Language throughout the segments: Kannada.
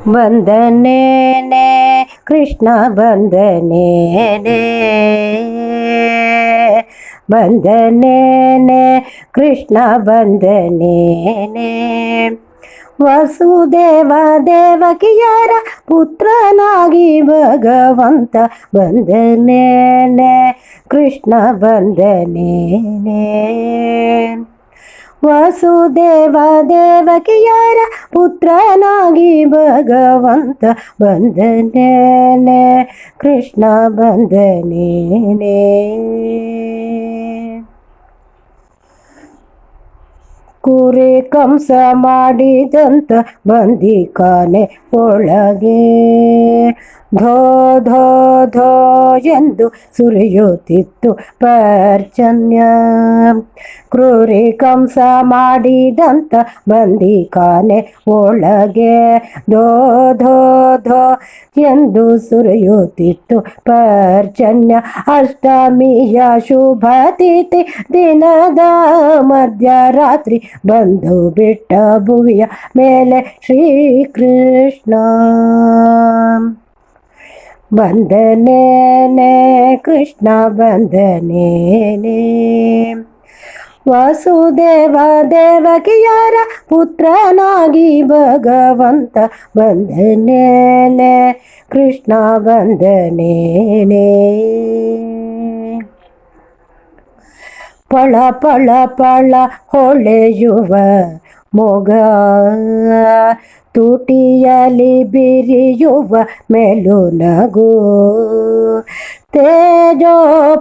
ಬಂದನೇನೆ ಕೃಷ್ಣ ಬಂದನೇನೆ ಬಂದನೇನೆ ಕೃಷ್ಣ ಬಂದನೇನೆ ವಸುದೇವ ದೇವಕಿಯರ ಪುತ್ರನಾಗಿ ಭಗವಂತ ಬಂದನೇನೆ ಕೃಷ್ಣ ಬಂದನೇನೆ ವಸುದೇವ ದೇವಕಿಯರ ಪುತ್ರನಾಗಿ ಭಗವಂತ ಬಂದನೇನೆ ಕೃಷ್ಣ ಬಂದನೇನೆ ಕುರಿ ಕಂಸ ಮಾಡಿದಂತ ಬಂದಿಖಾನೆ ಒಳಗೆ ಧೋ ಧೋ ಧೋ ಎಂದು ಸುರಿಯುತ್ತಿತ್ತು ಪರ್ಜನ್ಯ ಕ್ರೂರಿ ಕಂಸ ಮಾಡಿದಂತ ಬಂದಿಖಾನೆ ಒಳಗೆ ಧೋ ಧೋ ಧೋ ಎಂದು ಸುರಿಯುತ್ತಿತ್ತು ಪರ್ಜನ್ಯ ಅಷ್ಟಮಿಯ ಶುಭ ತಿಥಿ ದಿನದ ಮಧ್ಯರಾತ್ರಿ ಬಂದು ಬಿಟ್ಟ ಭುವಿಯ ಮೇಲೆ ಶ್ರೀಕೃಷ್ಣ ಬಂದನೇನೆ ಕೃಷ್ಣ ಬಂದನೇನೆ ವಸುದೇವ ದೇವಕಿಯರ ಪುತ್ರನಾಗಿ ಭಗವಂತ ಬಂದನೇನೆ ಕೃಷ್ಣ ಬಂದನೇನೆ ಪಳ ಪಳ ಪಳ ಹೊಳೆಯುವ ಮೊಗ ತುಟಿಯಲಿ ಬಿರಿಯುವ ಮೆಲುನಗು ತೇಜೋ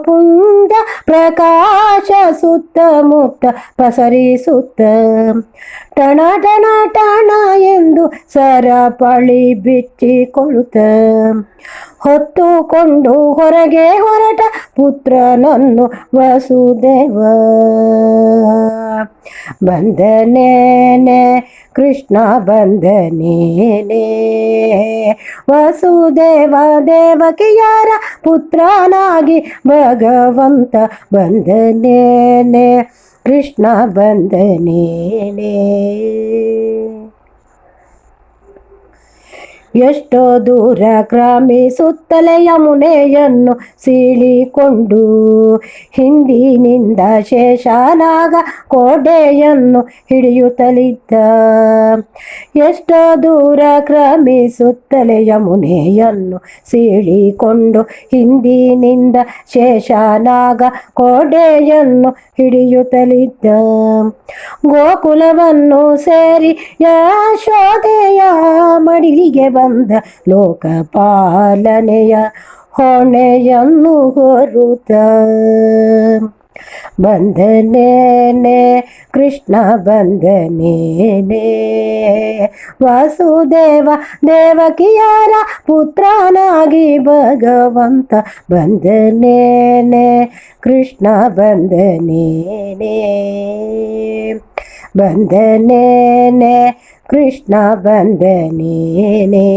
ಪುಂಜ ಪ್ರಕಾಶ ಸುತ್ತಮುತ್ತ ಪಸರಿಸುತ್ತ ಟಣ ಟಣ ಟಣ ಎಂದು ಸರಪಳಿ ಬಿಚ್ಚಿಕೊಳ್ಳುತ್ತ ಹೊತ್ತುಕೊಂಡು ಹೊರಗೆ ಹೊರಟ ಪುತ್ರನನ್ನು ವಸುದೇವ ಬಂದನೇನೆ ಕೃಷ್ಣ ಬಂದನೇನೆ ವಸುದೇವ ದೇವಕಿಯರ ಪುತ್ರನಾಗಿ ಭಗವಂತ ಬಂದನೇನೆ ಕೃಷ್ಣ ಬಂದನೇನೆ ಎಷ್ಟೋ ದೂರ ಕ್ರಮಿಸುತ್ತಲೇ ಯಮುನೆಯನ್ನು ಸೀಳಿಕೊಂಡು ಹಿಂದಿನಿಂದ ಶೇಷನಾಗ ಕೋಟೆಯನ್ನು ಹಿಡಿಯುತ್ತಲಿದ್ದ ಎಷ್ಟೋ ದೂರ ಕ್ರಮಿಸುತ್ತಲೇ ಯಮುನೆಯನ್ನು ಸೀಳಿಕೊಂಡು ಹಿಂದಿನಿಂದ ಶೇಷನಾಗ ಕೋಟೆಯನ್ನು ಹಿಡಿಯುತ್ತಲಿದ್ದ ಗೋಕುಲವನ್ನು ಸೇರಿ ಯಶೋದೆಯ ಮಡಿಲಿಗೆ ಬಂದ ಲೋಕಪಾಲನೆಯ ಹೊಣೆಯನ್ನು ಹೊರುತ್ತ ಬಂದನೇನೆ ಕೃಷ್ಣ ಬಂದನೇನೆ ವಾಸುದೇವ ದೇವಕಿಯರ ಪುತ್ರನಾಗಿ ಭಗವಂತ ಬಂದನೇನೆ ಕೃಷ್ಣ ಬಂದನೇನೆ ಬಂದನೇನೆ ಕೃಷ್ಣ ಬಂದನೇನೆ